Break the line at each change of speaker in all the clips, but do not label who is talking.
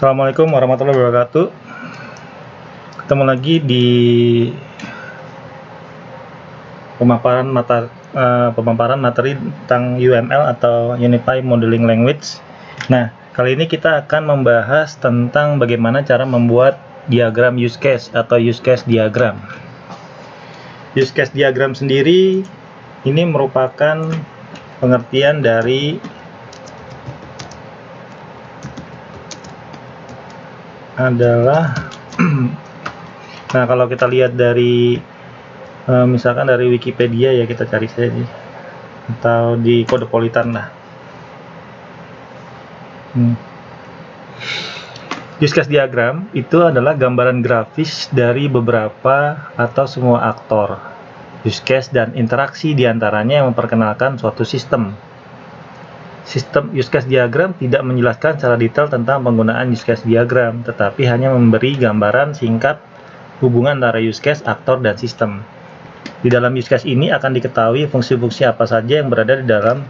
Assalamualaikum warahmatullahi wabarakatuh. Ketemu lagi di pemaparan materi tentang UML atau Unified Modeling Language. Nah, kali ini kita akan membahas tentang bagaimana cara membuat diagram use case atau use case diagram. Use case diagram sendiri ini merupakan pengertian dari nah, kalau kita lihat dari misalkan dari Wikipedia ya, kita cari saja atau di Codepolitan lah. Use case diagram itu adalah gambaran grafis dari beberapa atau semua aktor, use case dan interaksi diantaranya yang memperkenalkan suatu sistem. Sistem use case diagram tidak menjelaskan secara detail tentang penggunaan use case diagram, tetapi hanya memberi gambaran singkat hubungan antara use case, aktor, dan sistem. Di dalam use case ini akan diketahui fungsi-fungsi apa saja yang berada di dalam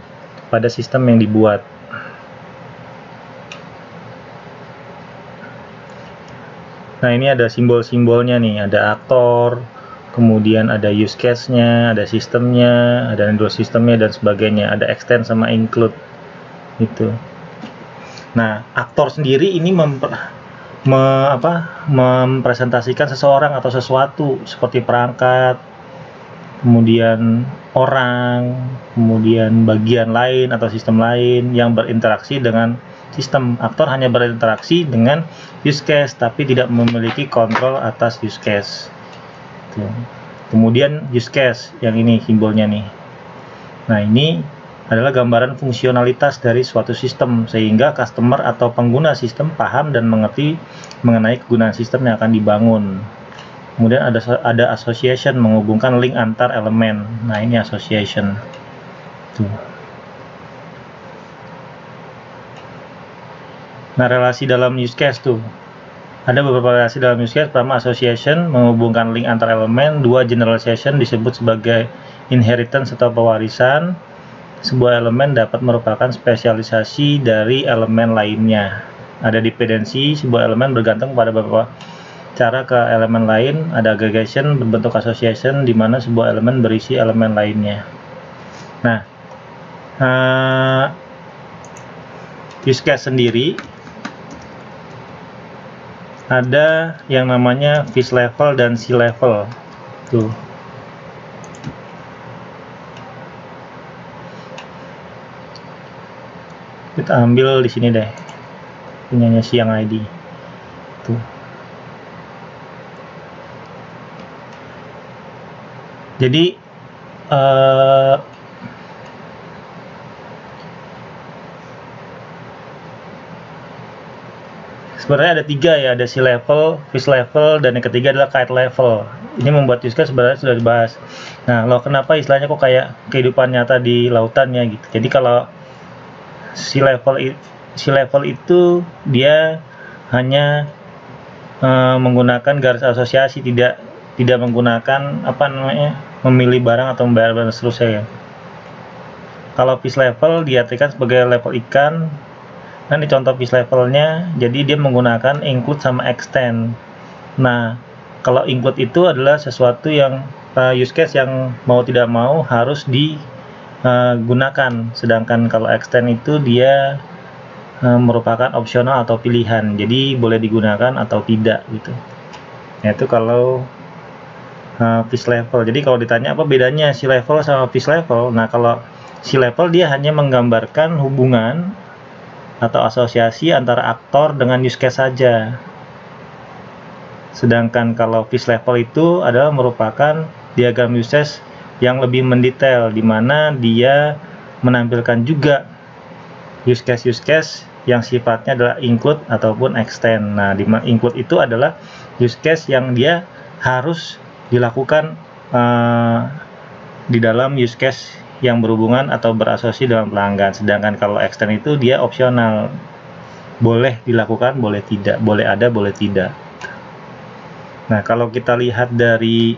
pada sistem yang dibuat. Nah, ini ada simbol-simbolnya nih, ada aktor, kemudian ada use case-nya, ada sistemnya, ada handle sistemnya, dan sebagainya, ada extend sama include gitu. Nah, aktor sendiri ini mempresentasikan seseorang atau sesuatu seperti perangkat, kemudian orang, kemudian bagian lain atau sistem lain yang berinteraksi dengan sistem. Aktor hanya berinteraksi dengan use case tapi tidak memiliki kontrol atas use case. Kemudian use case yang ini simbolnya nih. Nah, ini adalah gambaran fungsionalitas dari suatu sistem sehingga customer atau pengguna sistem paham dan mengerti mengenai kegunaan sistem yang akan dibangun. Kemudian ada association, menghubungkan link antar elemen. Nah, ini association. Nah, relasi dalam use case tuh. Ada beberapa relasi dalam use case. Pertama, association, menghubungkan link antar elemen. Dua, generalization, disebut sebagai inheritance atau pewarisan. Sebuah elemen dapat merupakan spesialisasi dari elemen lainnya. Ada dependensi, sebuah elemen bergantung pada beberapa cara ke elemen lain. Ada aggregation, berbentuk association, di mana sebuah elemen berisi elemen lainnya. Nah, use case sendiri ada yang namanya fish level dan sea level. Tuh. Kita ambil di sini deh, punyanya Siang ID. Tuh. Jadi sebenarnya ada tiga ya, ada sea level, fish level, dan yang ketiga adalah kite level. Ini membuat use case sebenarnya sudah dibahas. Nah, lo kenapa istilahnya kok kayak kehidupan nyata di lautan ya gitu. Jadi kalau sea level itu dia hanya menggunakan garis asosiasi, tidak menggunakan memilih barang atau membayar dan seterusnya ya. Kalau fish level diartikan sebagai level ikan. Nah, di contoh fish levelnya, jadi dia menggunakan include sama extend. Nah, kalau include itu adalah sesuatu yang use case yang mau tidak mau harus digunakan, sedangkan kalau extend itu dia merupakan opsional atau pilihan, jadi boleh digunakan atau tidak gitu. Itu kalau fish level. Jadi kalau ditanya apa bedanya sea level sama fish level, nah kalau sea level dia hanya menggambarkan hubungan atau asosiasi antara aktor dengan use case saja. Sedangkan kalau fish level itu adalah merupakan diagram use case yang lebih mendetail, di mana dia menampilkan juga use case yang sifatnya adalah include ataupun extend. Nah, di include itu adalah use case yang dia harus dilakukan di dalam use case yang berhubungan atau berasosiasi dengan pelanggan. Sedangkan kalau extend itu dia opsional, boleh dilakukan, boleh tidak, boleh ada, boleh tidak. Nah, kalau kita lihat dari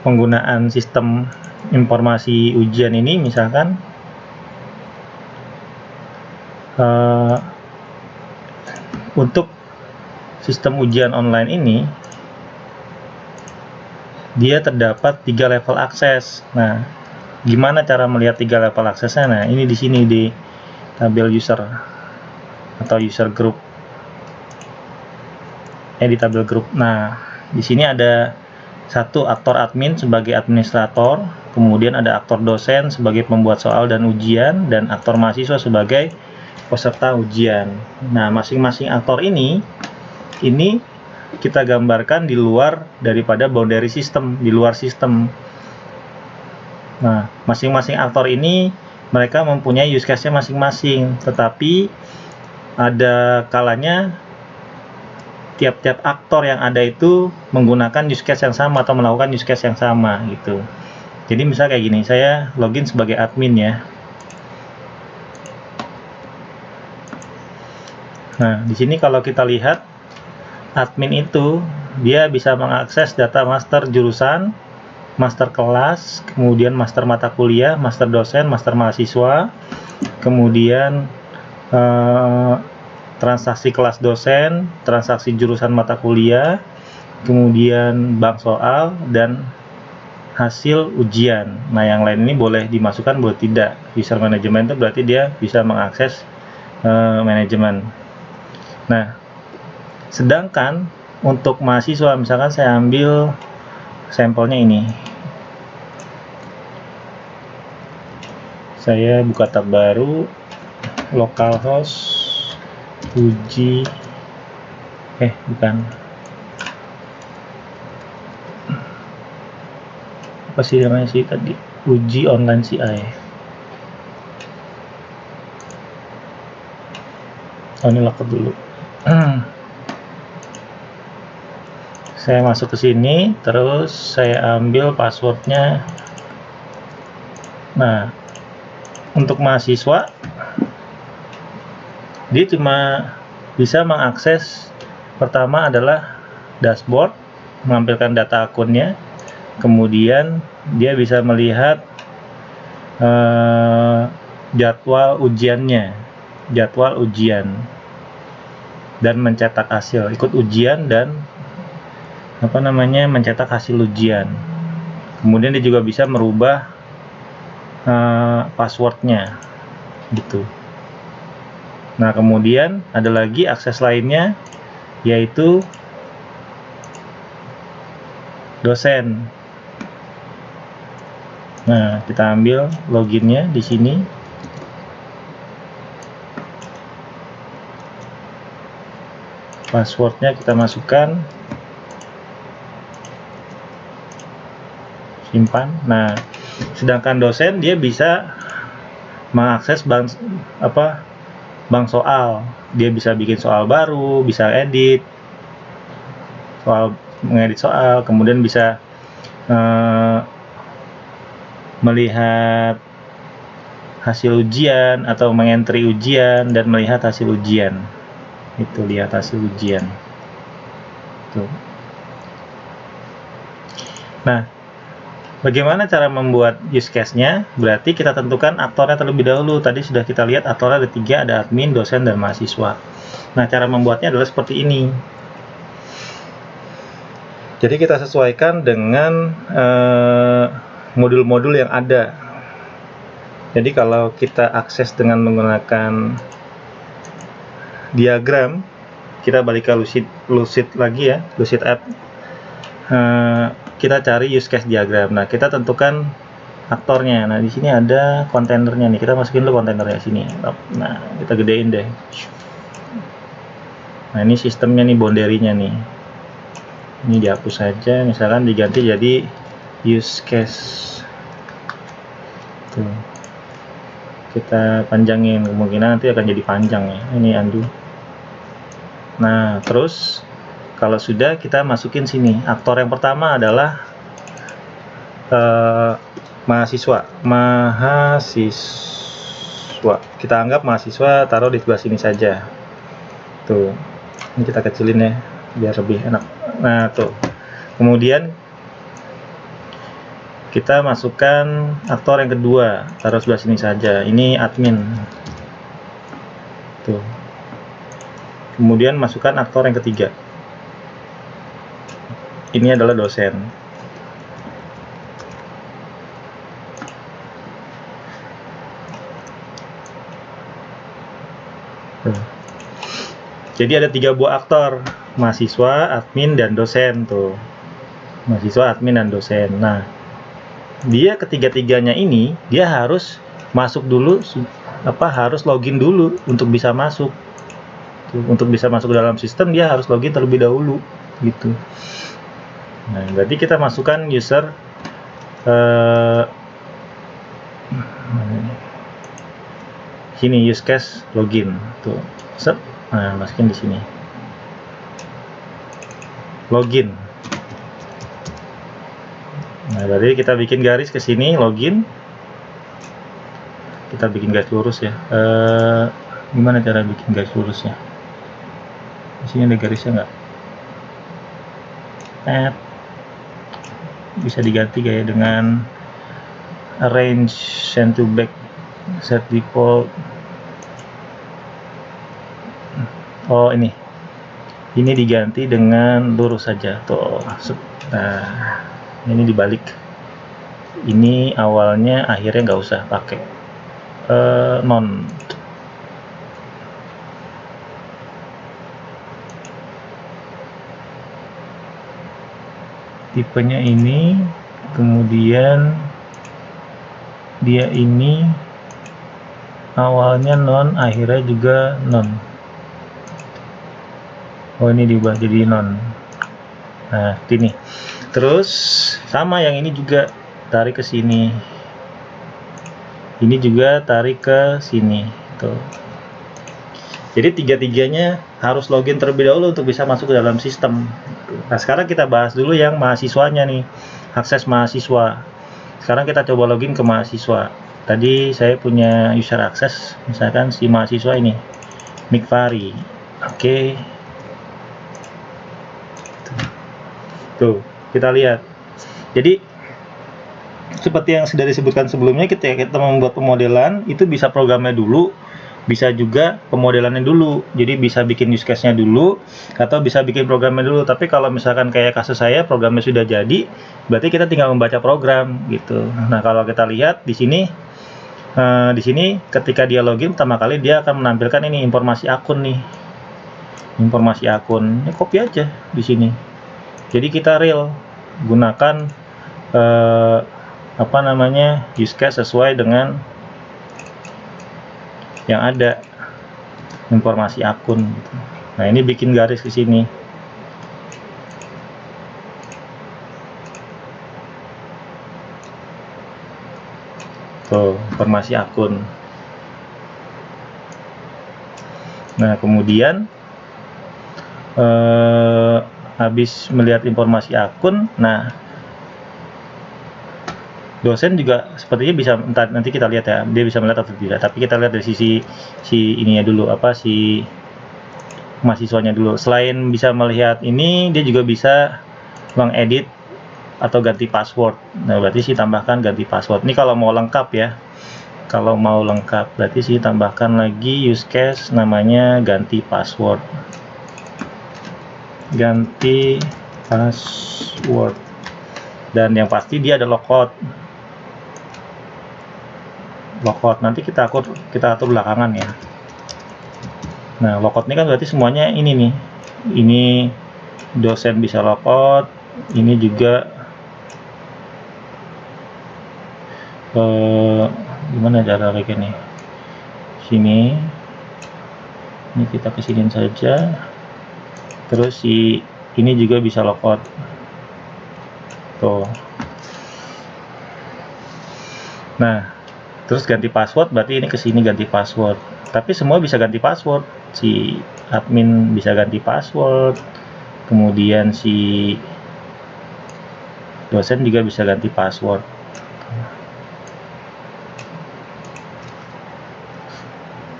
penggunaan sistem informasi ujian ini, misalkan Untuk sistem ujian online ini dia terdapat 3 level akses. Nah, gimana cara melihat 3 level aksesnya? Nah, ini di sini di tabel user atau user group. Di tabel grup. Nah, di sini ada satu aktor admin sebagai administrator, kemudian ada aktor dosen sebagai pembuat soal dan ujian, dan aktor mahasiswa sebagai peserta ujian. Nah, masing-masing aktor ini kita gambarkan di luar daripada boundary system, di luar sistem. Nah, masing-masing aktor ini mereka mempunyai use case-nya masing-masing, tetapi ada kalanya tiap-tiap aktor yang ada itu menggunakan use case yang sama atau melakukan use case yang sama gitu. Jadi misal kayak gini, saya login sebagai admin ya. Nah, di sini kalau kita lihat admin itu dia bisa mengakses data master jurusan, master kelas, kemudian master mata kuliah, master dosen, master mahasiswa, kemudian transaksi kelas dosen, transaksi jurusan mata kuliah, kemudian bank soal, dan hasil ujian. Nah, yang lain ini boleh dimasukkan, boleh tidak. User management itu berarti dia bisa mengakses manajemen. Nah, sedangkan untuk mahasiswa, misalkan saya ambil sampelnya ini. Saya buka tab baru, localhost, uji, bukan. Apa sih namanya sih tadi? Uji online CI. Ini lock dulu. Saya masuk ke sini, terus saya ambil passwordnya. Nah, untuk mahasiswa dia cuma bisa mengakses, pertama adalah dashboard, menampilkan data akunnya, kemudian dia bisa melihat jadwal ujiannya, jadwal ujian, dan mencetak hasil, ikut ujian dan mencetak hasil ujian. Kemudian dia juga bisa merubah passwordnya gitu. Nah, kemudian ada lagi akses lainnya, yaitu dosen. Nah, kita ambil loginnya di sini. Passwordnya kita masukkan, simpan. Nah, sedangkan dosen dia bisa mengakses bank soal. Dia bisa bikin soal baru, bisa mengedit soal, kemudian bisa melihat hasil ujian atau mengentry ujian dan melihat hasil ujian. Itu lihat hasil ujian. Tuh. Nah, bagaimana cara membuat use case-nya? Berarti kita tentukan aktornya terlebih dahulu. Tadi sudah kita lihat aktornya ada 3, ada admin, dosen, dan mahasiswa. Nah, cara membuatnya adalah seperti ini. Jadi kita sesuaikan dengan modul-modul yang ada. Jadi kalau kita akses dengan menggunakan diagram, kita balik ke Lucid lagi ya, Lucid App. Kita cari use case diagram. Nah, kita tentukan aktornya. Nah, di sini ada kontainernya nih. Kita masukin dulu kontainernya sini. Nah, kita gedein deh. Nah, ini sistemnya nih, boundary-nya nih. Ini dihapus saja, misalkan diganti jadi use case. Tuh. Kita panjangin, kemungkinan nanti akan jadi panjang ya. Ini undo. Nah, terus kalau sudah, kita masukin sini. Aktor yang pertama adalah mahasiswa. Kita anggap mahasiswa, taruh di sebelah sini saja. Tuh. Ini kita kecilin ya, biar lebih enak. Nah, tuh. Kemudian kita masukkan aktor yang kedua, taruh sebelah sini saja. Ini admin. kemudian masukkan aktor yang ketiga. Ini adalah dosen. Jadi ada 3 buah aktor, mahasiswa, admin, dan dosen tuh. Mahasiswa, admin, dan dosen. Nah, dia ketiga-tiganya ini dia harus masuk dulu, harus login dulu untuk bisa masuk. Untuk bisa masuk ke dalam sistem dia harus login terlebih dahulu gitu. Nah, berarti kita masukkan user sini use case login tuh. Set. Nah, masukin di sini. Login. Nah, berarti kita bikin garis ke sini login. Kita bikin garis lurus ya. Gimana cara bikin garis lurusnya? Di sini ada garisnya nggak? Bisa diganti kayak dengan arrange send to back set default. Oh, ini diganti dengan lurus saja tuh. Nah, ini dibalik. Ini awalnya akhirnya nggak usah pakai non. Tipenya ini, kemudian dia ini awalnya non, akhirnya juga non. Oh, ini diubah jadi non. Nah, ini. Terus sama yang ini juga tarik ke sini. Ini juga tarik ke sini. Tuh. Jadi tiga-tiganya harus login terlebih dahulu untuk bisa masuk ke dalam sistem. Nah, sekarang kita bahas dulu yang mahasiswanya nih. Akses mahasiswa. Sekarang kita coba login ke mahasiswa. Tadi saya punya user access, misalkan si mahasiswa ini, Mikvari. Oke. Tuh, kita lihat. Jadi seperti yang sudah disebutkan sebelumnya, kita membuat pemodelan itu bisa programnya dulu, bisa juga pemodelannya dulu. Jadi bisa bikin use case-nya dulu atau bisa bikin programnya dulu. Tapi kalau misalkan kayak kasus saya programnya sudah jadi, berarti kita tinggal membaca program gitu. Nah, kalau kita lihat di sini ketika dia login pertama kali dia akan menampilkan ini informasi akun nih. Informasi akun. Ini copy aja di sini. Jadi kita real gunakan use case sesuai dengan yang ada informasi akun gitu. Nah, ini bikin garis ke sini. Tuh, informasi akun. Nah, kemudian habis melihat informasi akun, nah dosen juga sepertinya bisa, nanti kita lihat ya, dia bisa melihat atau tidak. Tapi kita lihat dari sisi ininya dulu, si mahasiswanya dulu. Selain bisa melihat ini, dia juga bisa mengedit atau ganti password. Nah, berarti sih tambahkan ganti password. Ini kalau mau lengkap ya. Kalau mau lengkap, berarti sih tambahkan lagi use case namanya ganti password. Ganti password. Dan yang pasti dia ada logout. Nanti kita atur belakangan ya. Nah, logout ini kan berarti semuanya ini nih. Ini dosen bisa logout, ini juga gimana cara kayak gini. Sini. Ini kita kesinin saja. Terus ini juga bisa logout. Tuh. Nah, terus ganti password, berarti ini kesini ganti password. Tapi semua bisa ganti password. Si admin bisa ganti password, kemudian si dosen juga bisa ganti password.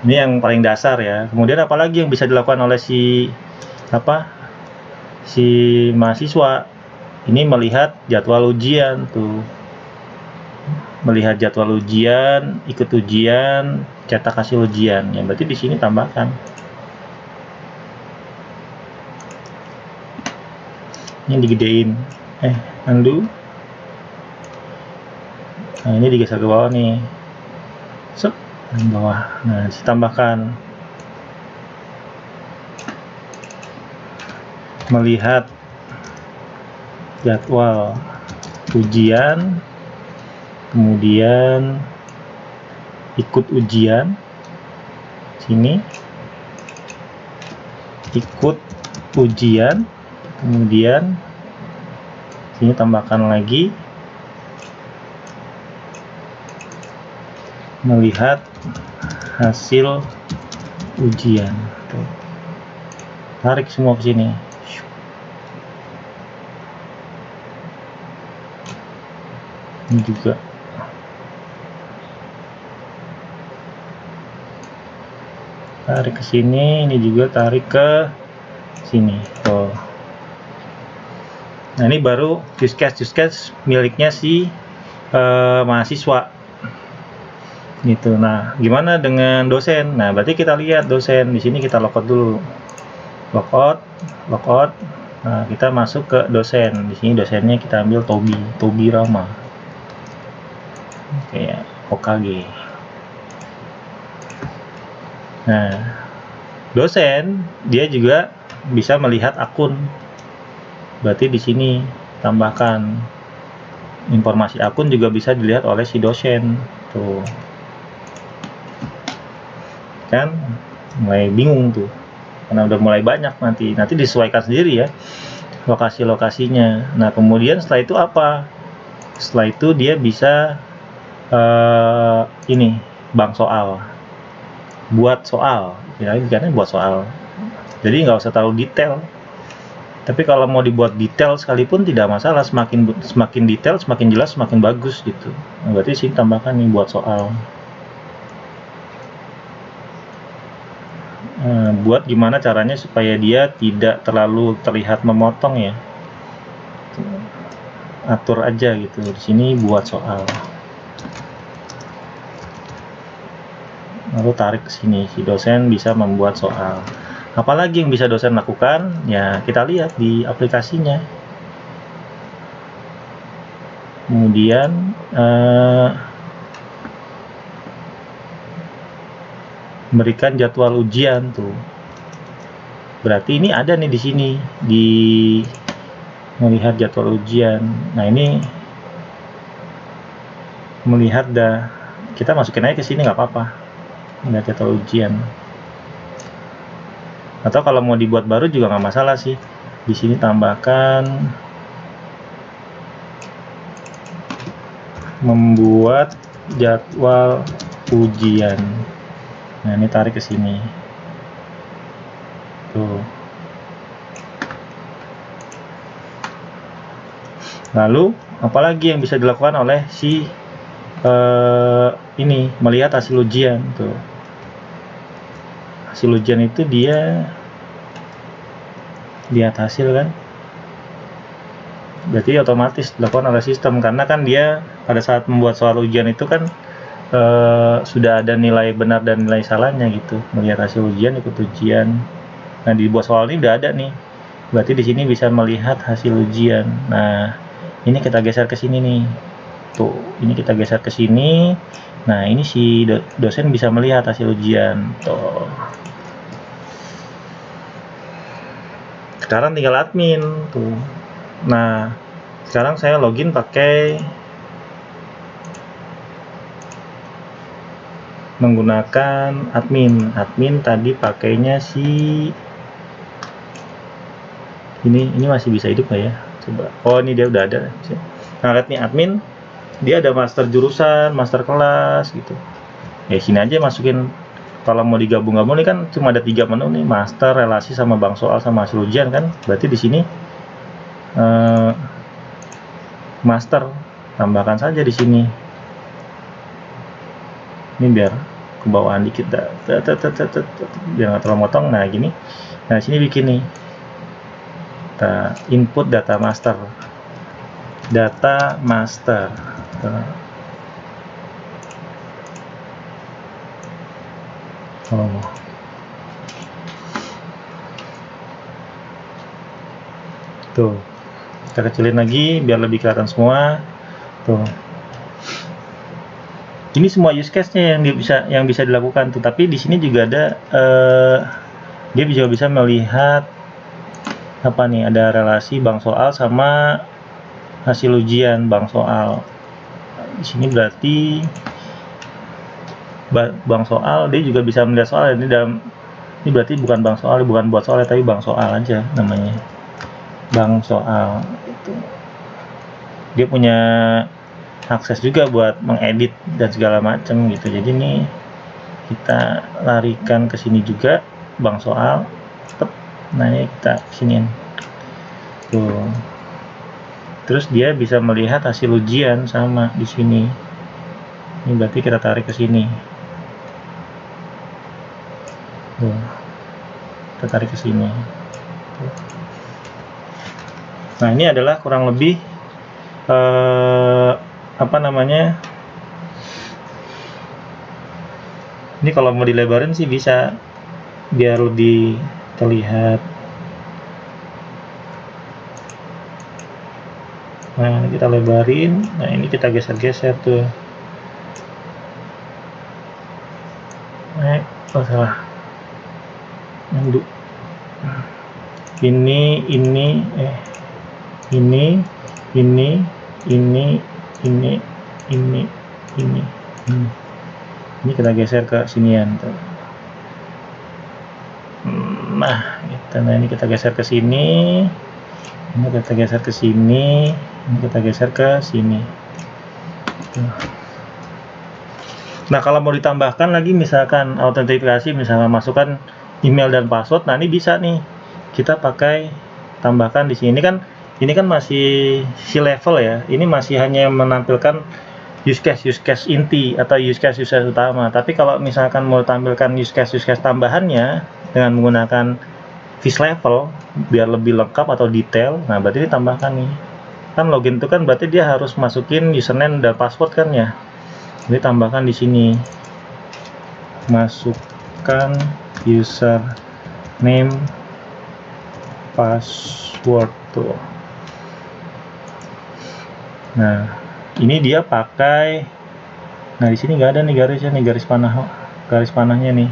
Ini yang paling dasar ya. Kemudian apalagi yang bisa dilakukan oleh si mahasiswa ini, melihat jadwal ujian tuh. Melihat jadwal ujian, ikut ujian, cetak hasil ujian. Ya berarti di sini tambahkan. Ini digedein, undo. Nah, ini digeser ke bawah nih, sep, ke bawah. Nah, ditambahkan melihat jadwal ujian, kemudian ikut ujian, sini ikut ujian, kemudian sini tambahkan lagi melihat hasil ujian. Tuh. Tarik semua ke sini. Ini juga tarik ke sini, ini juga tarik ke sini. Tuh. Nah, ini baru use case miliknya si mahasiswa gitu. Nah, gimana dengan dosen? Nah, berarti kita lihat dosen. Di sini kita logout dulu, logout. Nah, kita masuk ke dosen. Di sini dosennya kita ambil Tobi Rama, kayak OKG. Nah, dosen dia juga bisa melihat akun. Berarti di sini tambahkan informasi akun juga bisa dilihat oleh si dosen. Tuh. Kan mulai bingung tuh. Karena udah mulai banyak, nanti disesuaikan sendiri ya lokasi-lokasinya. Nah, kemudian setelah itu apa? Setelah itu dia bisa ini bank soal, buat soal, ya karena buat soal. Jadi nggak usah terlalu detail. Tapi kalau mau dibuat detail sekalipun tidak masalah, semakin detail, semakin jelas, semakin bagus gitu. Nah, berarti sini tambahkan nih buat soal. Buat gimana caranya supaya dia tidak terlalu terlihat memotong ya. Atur aja gitu. Di sini buat soal. Lalu tarik ke sini, si dosen bisa membuat soal. Apalagi yang bisa dosen lakukan? Ya, kita lihat di aplikasinya. Kemudian memberikan jadwal ujian tuh. Berarti ini ada nih di sini di melihat jadwal ujian. Nah, ini melihat dah, kita masukin aja ke sini nggak apa-apa. Melihat jadwal ujian. Atau kalau mau dibuat baru juga nggak masalah sih. Di sini tambahkan membuat jadwal ujian. Nah, ini tarik ke sini. Tuh. Lalu, apalagi yang bisa dilakukan oleh si ini, melihat hasil ujian tuh. Hasil ujian itu dia lihat hasil kan. Berarti otomatis dilakukan oleh sistem, karena kan dia pada saat membuat soal ujian itu kan sudah ada nilai benar dan nilai salahnya gitu. Melihat hasil ujian, ikut ujian. Nah, dibuat soal ini udah ada nih. Berarti di sini bisa melihat hasil ujian. Nah, ini kita geser ke sini nih. Tuh, ini kita geser ke sini. Nah, ini si dosen bisa melihat hasil ujian. Tuh. Sekarang tinggal admin tuh. Nah, sekarang saya login pakai menggunakan admin. Admin tadi pakainya si ini masih bisa hidup nggak ya? Coba. Oh, ini dia udah ada. Nah, lihat nih admin, dia ada master jurusan, master kelas gitu. Ya, sini aja masukin. Kalau mau digabung-gabung nih kan cuma ada 3 menu nih, master, relasi, sama bank soal, sama hasil ujian kan. Berarti di sini master tambahkan saja di sini. Ini biar ke bawahan dikit dah, biar nggak terlalu motong. Nah, gini. Nah, sini bikin nih, kita input data master. Tuh, Kita kecilin lagi biar lebih kelihatan semua. Tuh. Ini semua use case-nya yang bisa dilakukan tuh. Tapi di sini juga ada dia juga bisa melihat apa nih, ada relasi bank soal sama hasil ujian bank soal. Di sini berarti bank soal dia juga bisa melihat soal. Ini berarti bukan bank soal, bukan buat soal, tapi bank soal aja namanya. Bank soal itu. Dia punya akses juga buat mengedit dan segala macam gitu. Jadi ini kita larikan ke sini juga bank soal. Nah, ini kita siniin. Tuh. Terus dia bisa melihat hasil ujian sama di sini. Ini berarti kita tarik ke sini. Tuh. Kita tarik ke sini. Tuh. Nah, ini adalah kurang lebih apa namanya? Ini kalau mau dilebarin sih bisa biar lebih terlihat. Nah, kita lebarin. Nah, ini kita geser-geser tuh. Oh salah. Ini kita geser ke sinian tuh. Nah, gitu. Nah, ini kita geser ke sini. Ini kita geser ke sini. Ini kita geser ke sini. Tuh. Nah, kalau mau ditambahkan lagi misalkan autentikasi, misalkan masukkan email dan password, nah ini bisa nih. Kita pakai tambahkan di sini. Ini kan masih si level ya. Ini masih hanya menampilkan use case inti atau use case utama. Tapi kalau misalkan mau tampilkan use case tambahannya dengan menggunakan fish level biar lebih lengkap atau detail, nah berarti ditambahkan nih. Kan login itu kan berarti dia harus masukin username dan password kan ya. Jadi tambahkan di sini. Masukkan username password tuh. Nah, ini dia pakai. Nah, di sini nggak ada nih garisnya nih, garis panahnya nih.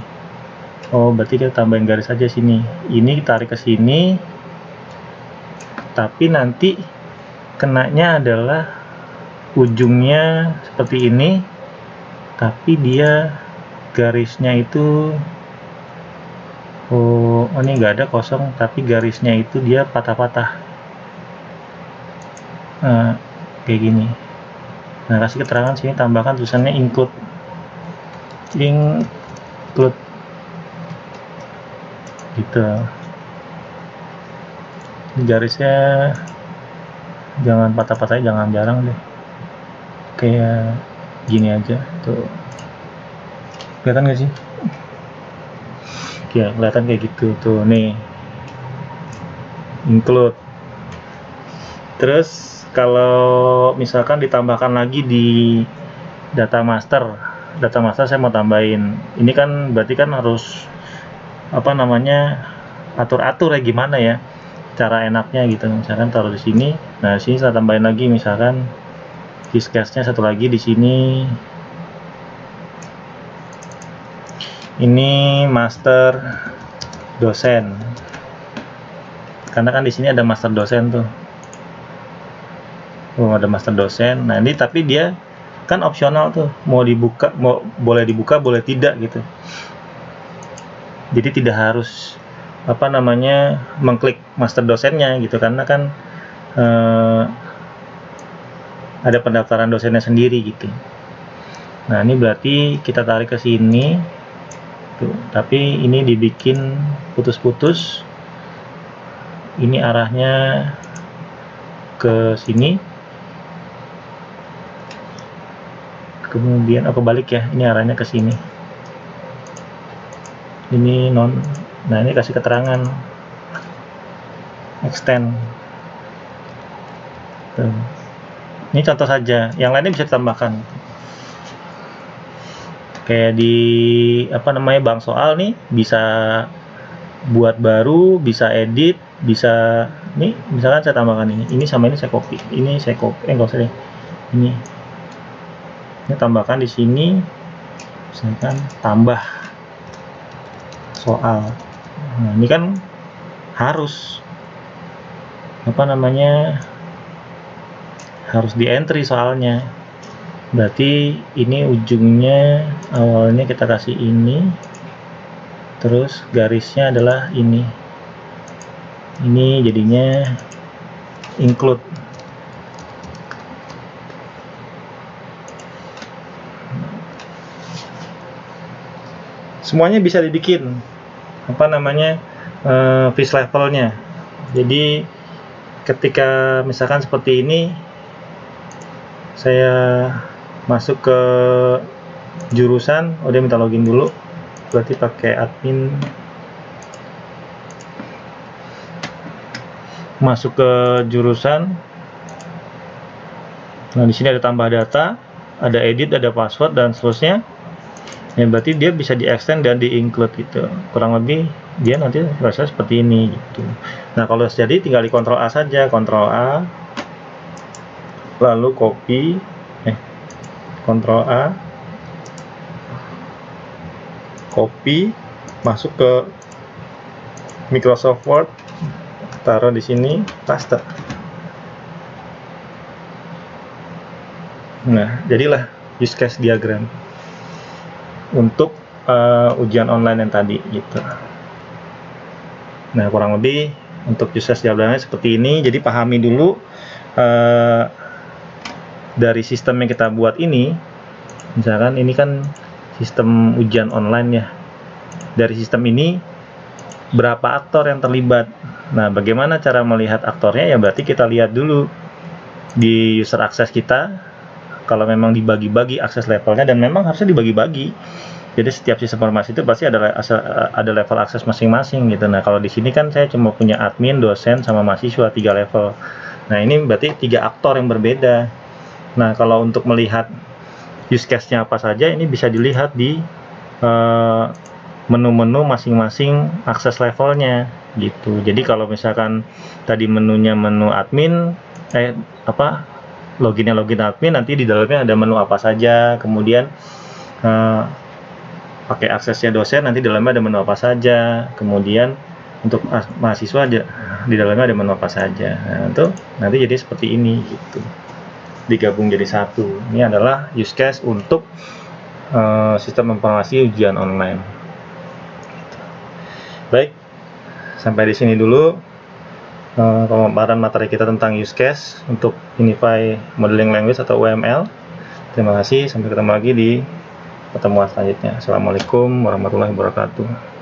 Oh, berarti kita tambahin garis aja sini. Ini tarik ke sini. Tapi nanti kenanya adalah ujungnya seperti ini. Tapi dia garisnya itu ini nggak ada kosong, tapi garisnya itu dia patah-patah. Nah, kayak gini. Nah, kasih keterangan sini, tambahkan tulisannya include gitu. Ini garisnya jangan patah-patahnya, jangan jarang deh, kayak gini aja tuh. Kelihatan gak sih? Ya, kelihatan kayak gitu tuh. Nih, include. Terus kalau misalkan ditambahkan lagi di data master saya mau tambahin. Ini kan berarti kan harus apa namanya, atur-atur ya, gimana ya cara enaknya gitu. Misalkan taruh di sini. Nah, di sini saya tambahin lagi misalkan use case-nya satu lagi di sini. Ini master dosen. Karena kan di sini ada master dosen tuh. Ada master dosen. Nah, ini tapi dia kan opsional tuh, boleh dibuka boleh tidak gitu. Jadi tidak harus apa namanya mengklik master dosennya gitu, karena kan ada pendaftaran dosennya sendiri gitu. Nah, ini berarti kita tarik ke sini tuh, tapi ini dibikin putus-putus. Ini arahnya ke sini. Kemudian kebalik ya, ini arahnya ke sini. Ini nah ini kasih keterangan extend. Tuh. Ini contoh saja, yang lainnya bisa ditambahkan. Kayak di apa namanya bank soal nih, bisa buat baru, bisa edit, bisa Ini misalkan saya tambahkan ini sama ini saya copy, enggak usah deh. Ini tambahkan di sini, misalkan tambah soal. Nah, ini kan harus harus di entry soalnya. Berarti ini ujungnya awalnya kita kasih ini, terus garisnya adalah ini jadinya include. Semuanya bisa dibikin fish levelnya. Jadi ketika misalkan seperti ini, saya masuk ke jurusan, dia minta login dulu, berarti pakai admin, masuk ke jurusan. Nah, di sini ada tambah data, ada edit, ada password dan seterusnya. Ya, berarti dia bisa di-extend dan di-include gitu. Kurang lebih dia nanti rasanya seperti ini gitu. Nah, kalau jadi tinggal di Ctrl A saja, Ctrl A, lalu Ctrl A, copy, masuk ke Microsoft Word, taruh di sini, paste. Nah, jadilah use case diagram untuk ujian online yang tadi gitu. Nah, kurang lebih untuk use case diagramnya seperti ini. Jadi pahami dulu dari sistem yang kita buat ini. Misalkan ini kan sistem ujian online ya. Dari sistem ini berapa aktor yang terlibat. Nah, bagaimana cara melihat aktornya? Ya berarti kita lihat dulu di user access kita. Kalau memang dibagi-bagi akses levelnya, dan memang harusnya dibagi-bagi. Jadi setiap sistem informasi itu pasti ada level akses masing-masing gitu. Nah, kalau di sini kan saya cuma punya admin, dosen, sama mahasiswa 3 level. Nah, ini berarti 3 aktor yang berbeda. Nah, kalau untuk melihat use case-nya apa saja, ini bisa dilihat di menu-menu masing-masing akses levelnya gitu. Jadi kalau misalkan tadi menunya menu admin, login admin, nanti di dalamnya ada menu apa saja. Kemudian pakai aksesnya dosen, nanti di dalamnya ada menu apa saja. Kemudian untuk mahasiswa di dalamnya ada menu apa saja. Nah, itu nanti jadi seperti ini gitu, digabung jadi satu. Ini adalah use case untuk sistem informasi ujian online. Baik, sampai di sini dulu pemaparan materi kita tentang use case untuk Unify Modeling Language atau UML. Terima kasih, sampai ketemu lagi di pertemuan selanjutnya. Assalamualaikum warahmatullahi wabarakatuh.